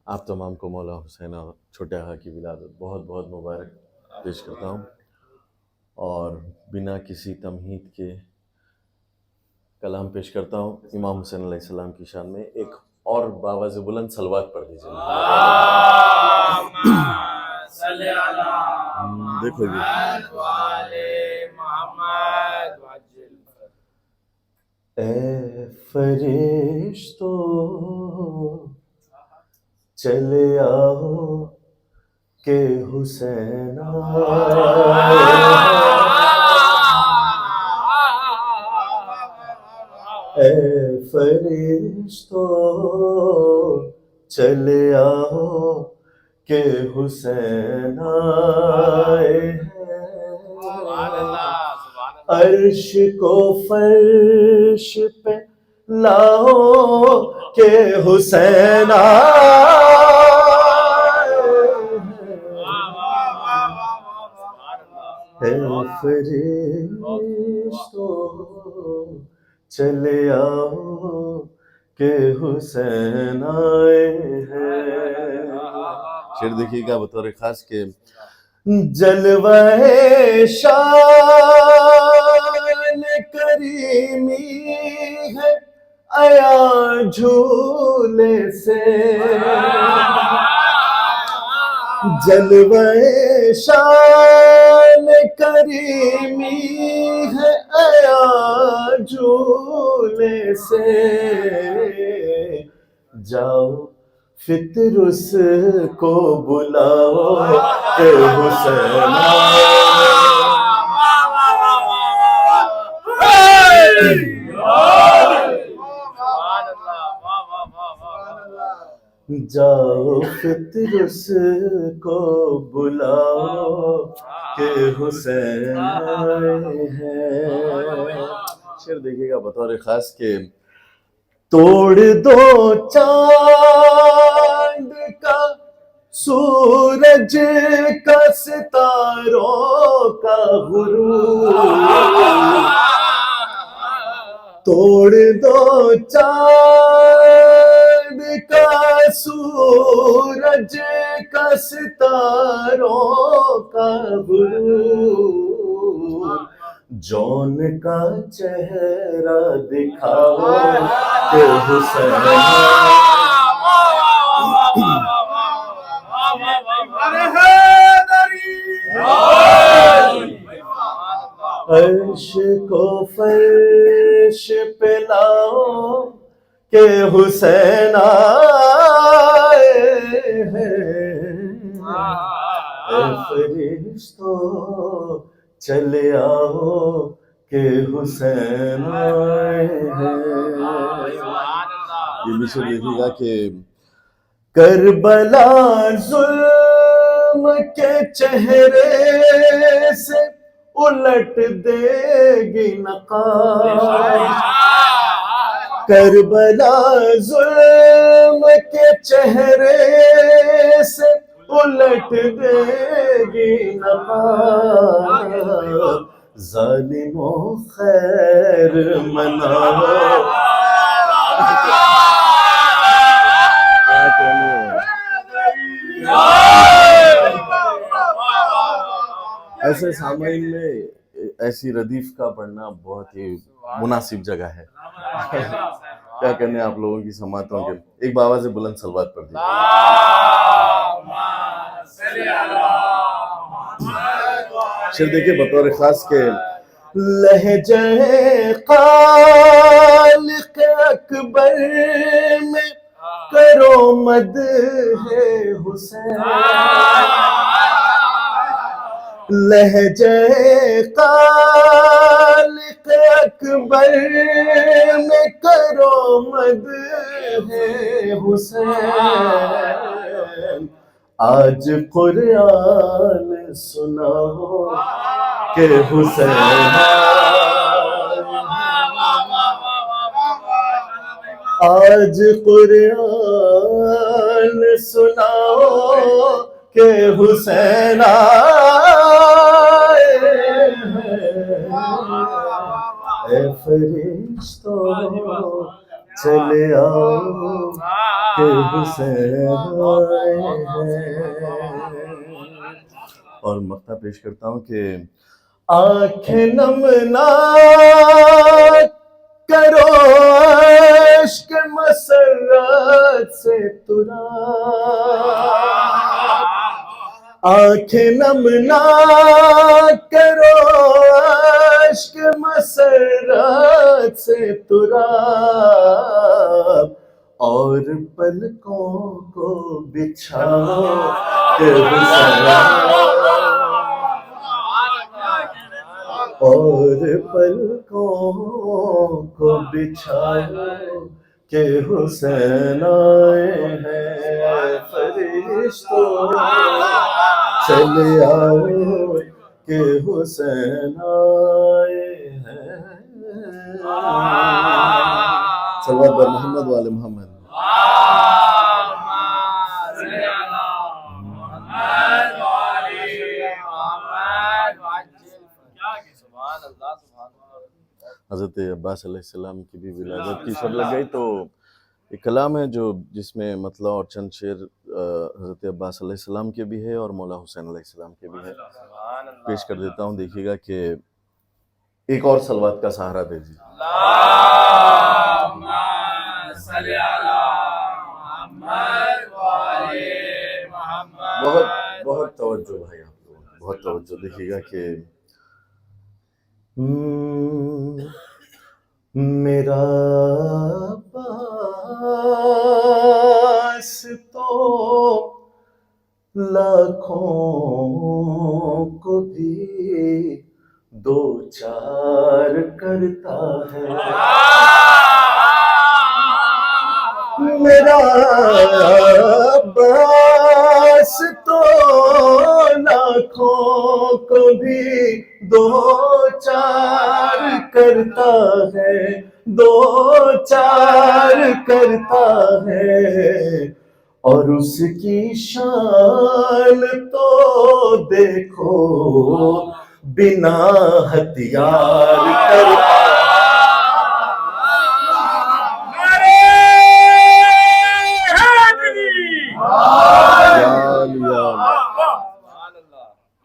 آپ تمام کو مولا حسین اور چھوٹے آقا کی ولادت بہت بہت مبارک پیش کرتا ہوں، اور بنا کسی تمہید کے کلام پیش کرتا ہوں امام حسین علیہ السلام کی شان میں۔ ایک اور باواز بلند صلوات پڑھ دیجیے۔ دیکھو جی، اے فرشتو چلے آؤ کہ حسین اے فرشتو چلے آؤ کہ حسین آئے ہیں، عرش کو فرش پہ لاؤ کہ حسین آئے ہیں، اے فرشتو چلے آؤ کہ حسین آئے ہیں۔ شعر دیکھیے گا بطور خاص کہ جلوہ شان کریمی ہے آیا جھولے سے، جلوہ شان کریمی ہے آیا جھولے سے، جاؤ فطر اس کو بلاؤ کہ حسین جاؤ فطر اس کو بلاؤ کہ حسین آئے ہیں۔ شعر دیکھیے گا بطور خاص کہ توڑ دو چاند کا سورج کا ستاروں کا غروب، توڑ دو چاند کا سورج کا ستاروں کا غروب، جون کا چہرہ دکھاؤ کہ حسین عرش کو فرش پہ لاؤ کہ حسین آئے ہیں، اے فرشتو چلے آؤ کہ حسین آئے ہیں۔ یہ بھی شعر دیکھیے گا کہ کربلا ظلم کے چہرے سے الٹ دے گی نقاب، کربلا ظلم کے چہرے سے الٹ دے گی نقاب، ظالموں خیر مناؤ۔ ایسے سامعین میں ایسی ردیف کا پڑھنا بہت ہی مناسب جگہ ہے۔ کیا کہنے آپ لوگوں کی سماعتوں کے، ایک باواز بلند صلوات پڑھ دیجیے۔ شعر دیکھیے بطور خاص کہ لہجہ خالق اکبر میں کرو مدح حسین، لہجہ خالق اکبر میں کرو مدح حسین، آج قرآن سناؤ کہ حسین، آج قرآن سناؤ کہ حسین آئے ہیں، اے فرشتوں چلے آؤ کہ حسین آئے ہیں. اور مقطع پیش کرتا ہوں کہ آنکھیں نم نہ کرو عشق مسرت سے ترا، آنکھیں نم نہ کرو عشق مسرت سے ترا، اور پلکوں کو بچھاؤ کہ حسین، اور پلکوں کو بچھاؤ کہ حسین آئے ہیں. فرشتوں چلے آؤ کہ حسین آئے ہیں. صلوات بر محمد و آل محمد. حضرت عباس علیہ السلام کی بھی ولادت کی شب لگ گئی، تو ایک کلام ہے جو جس میں مطلع اور چند شعر حضرت عباس علیہ السلام کے بھی ہے اور مولا حسین علیہ السلام کے بھی ہے. پیش کر دیتا ہوں، دیکھیے گا کہ ایک اور صلوات کا سہارا دے دیجیے. بہت بہت توجہ بھائی، آپ لوگ بہت توجہ. دیکھیے گا کہ میرا عباس تو لاکھوں کو بھی دو چار کرتا ہے. میرا عباس تو لاکھوں کو بھی دو چار کرتا ہے، دو چار کرتا ہے. اور اس کی شان تو دیکھو بنا ہتھیار کرتا ہے.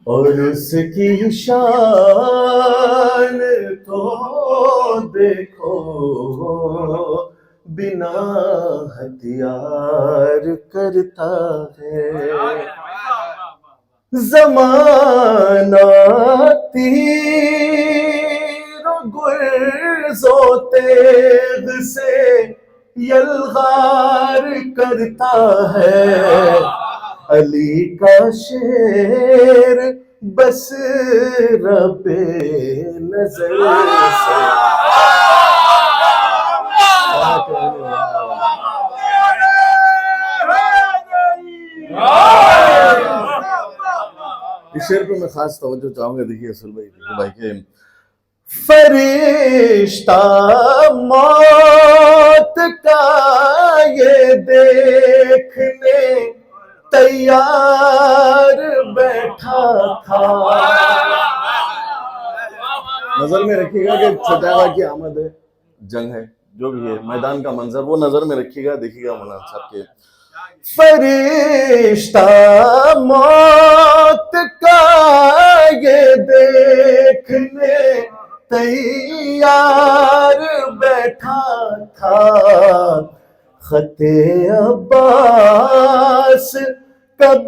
اور اس کی شان تو دیکھو بنا ہتھیار کرتا ہے. زمانہ تیر و گرز و تیغ سے یلغار کرتا ہے. علی کا شیر بس رب نظر سے. اس شعر پہ میں خاص توجہ چاہوں گا. دیکھیے اصل بھائی کہ فرشتہ موت کا یہ دیکھنے تیار بیٹھا تھا. نظر میں رکھیے گا کہ چھوٹا کی آمد ہے، جنگ ہے، جو بھی ہے میدان کا منظر وہ نظر میں رکھیے گا. دیکھیے گا مولانا صاحب کے فرشتہ موت کا یہ دیکھنے تیار بیٹھا تھا. خط عباس کب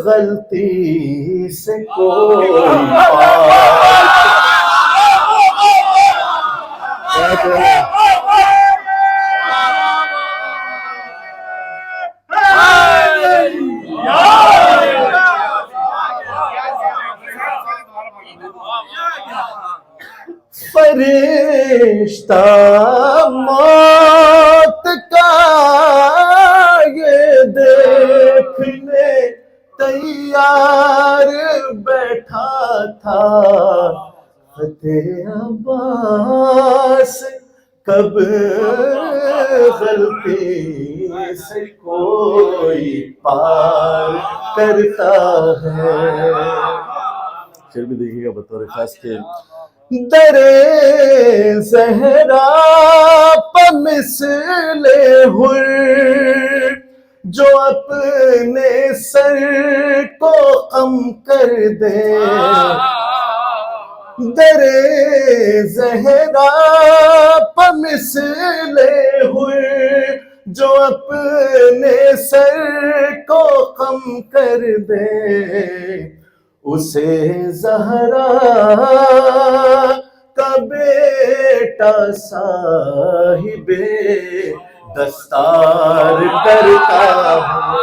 غلطی سے کوئی فرشتہ موت کا یہ دیکھنے تیار بیٹھا تھا. خط عباس کب غلطی سے کوئی پار کرتا ہے. پھر بھی دیکھیے گا بطور خاص کے در زہرا پہ مثل حر جو اپنے سر کو خم کر دے، در زہرا پہ مثل حر جو اپنے سر کو خم کر دے، اسے زہرا کا بیٹا صاحب دستار کرتا ہے۔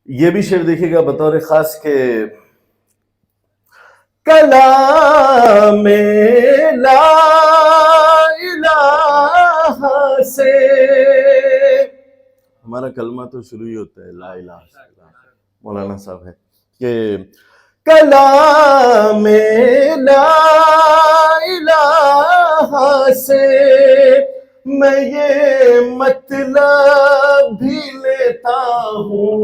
یہ بھی شعر دیکھیے گا بطور خاص کہ کلام لا الہ سے، ہمارا کلمہ تو شروع ہی ہوتا ہے لا الہ سے، مولانا صاحب ہے کہ کلام لا الہ سے میں یہ مطلب بھی لیتا ہوں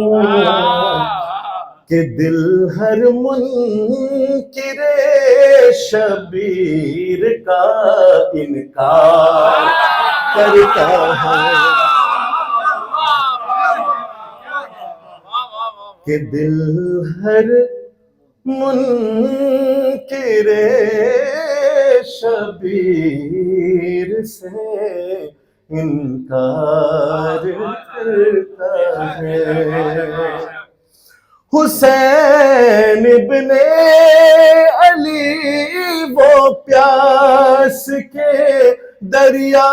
کہ دل ہر منکر شبیر کا انکار کرتا ہے، کہ دل ہر منکر شبیر سے انکار کرتا ہے۔ حسین ابن علی وہ پیاس کے دریا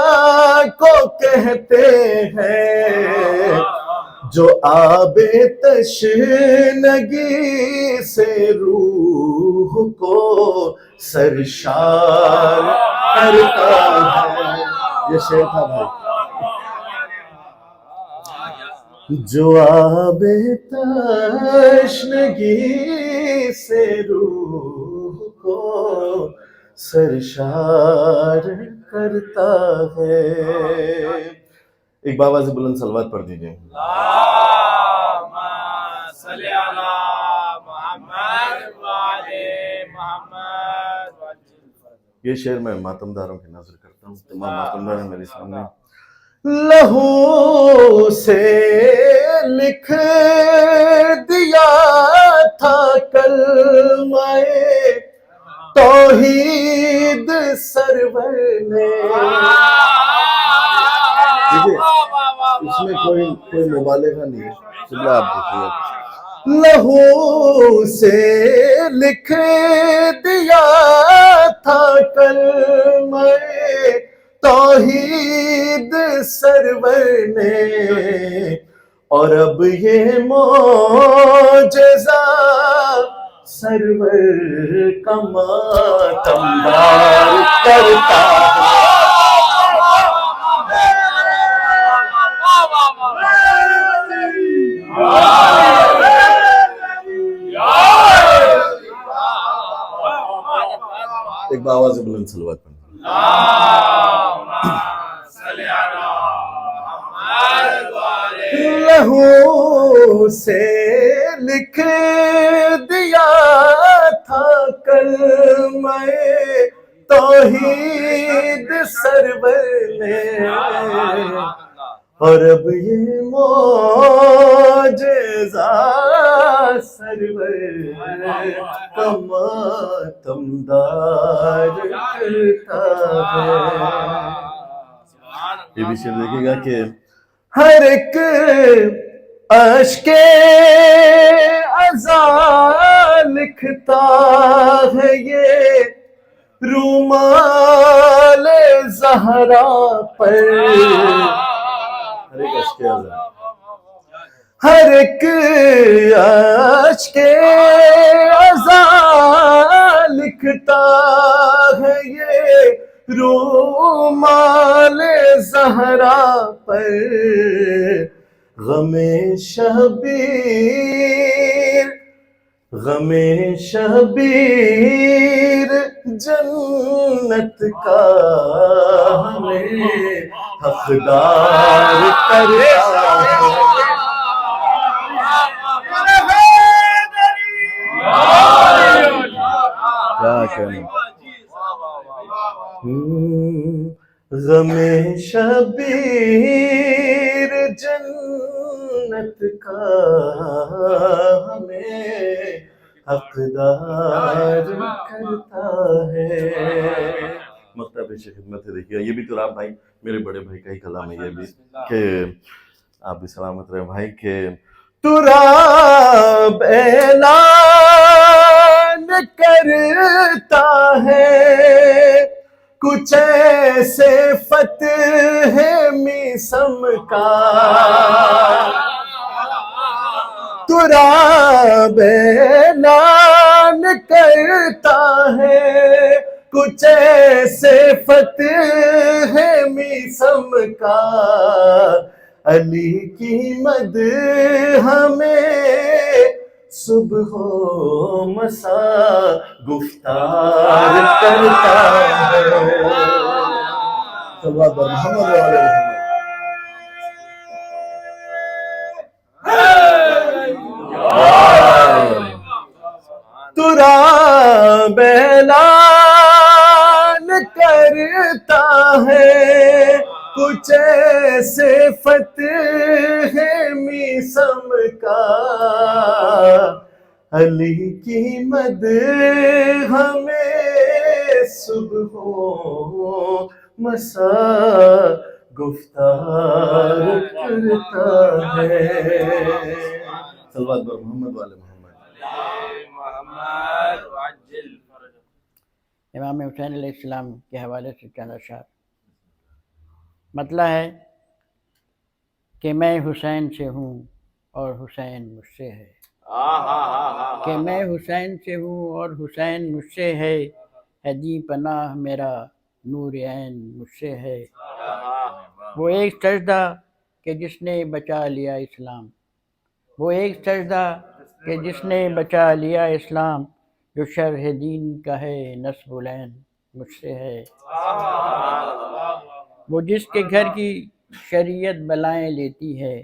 کو کہتے ہیں جو آب تشنگی سے روح کو سرشار کرتا ہے۔ یہ شعر تھا بھائی، جو آب تشنگی سے روح کو سرشار کرتا ہے۔ ایک بابا سے بلند صلوات پڑھ دیجئے۔ اللہم صلی علی محمد وآل محمد۔ یہ شعر میں ماتم داروں کی نظر کرتا ہوں، تمام ماتم دار ہیں میرے سامنے۔ لہو سے لکھ دیا تھا کلمہ توحید سرور نے، اس میں کوئی مبالغہ نہیں ہے، چلو آپ دیکھیے۔ لہو سے لکھ دیا تھا کلمہ توحید سرور نے، اور اب یہ معجزہ سرور کا ماتم دار کرتا ہے۔ ایک بآواز بلند صلوات پڑھیں۔ لہو سے لکھ دیا تھا کلمہ توحید سرور نے، اور اب یہ معجزہ سرور کا ماتم دار کرتا ہے۔ یہ بھی شعر دیکھے گا کہ ہر ایک اشک عزا لکھتا ہے یہ رومال زہرا پر، ہر ایک اشک عزا لکھتا ہے یہ رومال زہرا پر، غم شبیر جنت کا ہمیں حقدار کرتا ہے۔ کرنا. غم شبیر جنت کا ہمیں حقدار کرتا ہے. مکتب پیش خدمت ہے. دیکھیے یہ بھی تو آپ بھائی میرے بڑے بھائی کا ہی کلام ہے یہ بھی, کہ آپ بھی سلامت رہے بھائی, کہ تراب اعلان کرتا ہے کچھ ایسے فتح میسم کا. تراب اعلان کرتا ہے کچھ ایسے فتح میسم کا. علی کی مدح ہمیں صبح و مساء گفتار کرتا ہے. صلوات بر محمد و آل محمد. تراب اعلان کرتا ہے کچھ ایسے فتح میسم کا. علی کی مدح ہمیں صبح و مساء گفتار کرتا ہے. صلوات بر محمد والے محمد. امام حسین علیہ السلام کے حوالے سے چند اشعار. مطلب ہے کہ میں حسین سے ہوں اور حسین مجھ سے ہے. کہ میں حسین سے ہوں اور حسین مجھ سے ہے. ہے دی پناہ میرا نور عین مجھ سے ہے. وہ ایک سجدہ کہ جس نے بچا لیا اسلام. وہ ایک سجدہ کہ جس نے بچا لیا اسلام. جو شرح دین کا ہے نصب العین مجھ سے ہے. وہ جس کے گھر کی شریعت بلائیں لیتی ہے.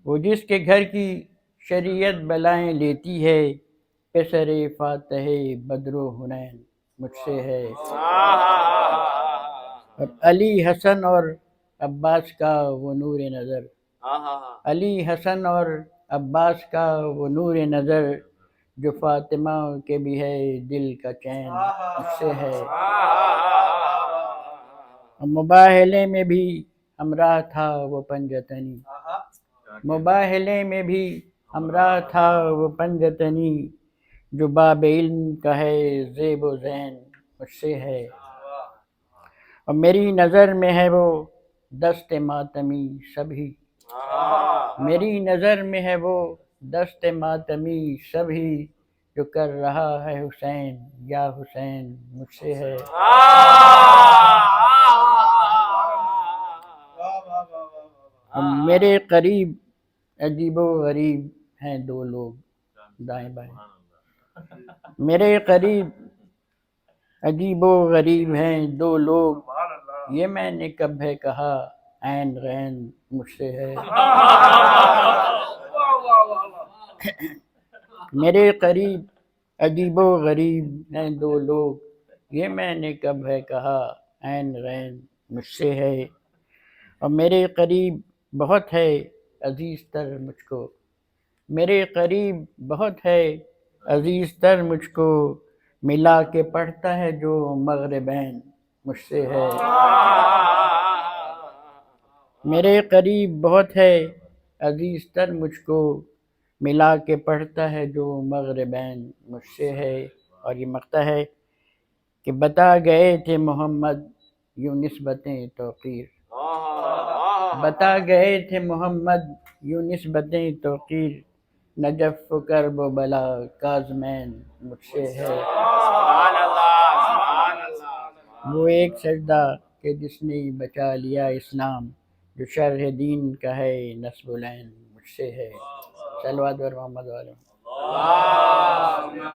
وہ جس کے گھر کی شریعت بلائیں لیتی ہے. پسر فاتح بدر و حنین مجھ سے ہے. اور علی حسن اور عباس کا وہ نور نظر. علی حسن اور عباس کا وہ نور نظر. جو فاطمہ کے بھی ہے دل کا چین مجھ سے ہے. مباہلے میں بھی ہمراہ تھا وہ پنجتنی. مباہلے میں بھی ہمراہ تھا وہ پنجتنی. جو باب علم کا ہے زیب و زین مجھ سے ہے. اور میری نظر میں ہے وہ دست ماتمی سبھی. میری نظر میں ہے وہ دست ماتمی سبھی. جو کر رہا ہے حسین یا حسین مجھ سے ہے. میرے قریب عجیب و غریب ہیں دو لوگ دائیں بائیں. میرے قریب عجیب و غریب ہیں دو لوگ. یہ میں نے کب ہے کہا عین غین مجھ سے ہے. میرے قریب عجیب و غریب ہیں دو لوگ. یہ میں نے کب ہے کہا عین غین مجھ سے ہے. اور میرے قریب بہت ہے عزیز تر مجھ کو. میرے قریب بہت ہے عزیز تر مجھ کو. ملا کے پڑھتا ہے جو مغربین مجھ سے ہے. میرے قریب بہت ہے عزیز تر مجھ کو. ملا کے پڑھتا ہے جو مغربین مجھ سے ہے. اور یہ مقطع ہے کہ بتا گئے تھے محمد یوں نسبتیں توقیر. بتا گئے تھے محمد یوں نسبتیں توقیر. نجف و کرب و بلا کاظمین مجھ سے ہے. وہ ایک سجدہ کہ جس نے بچا لیا اسلام. جو شرح دین کا ہے نصب العین مجھ سے ہے. صلوات بر محمد و آل محمد.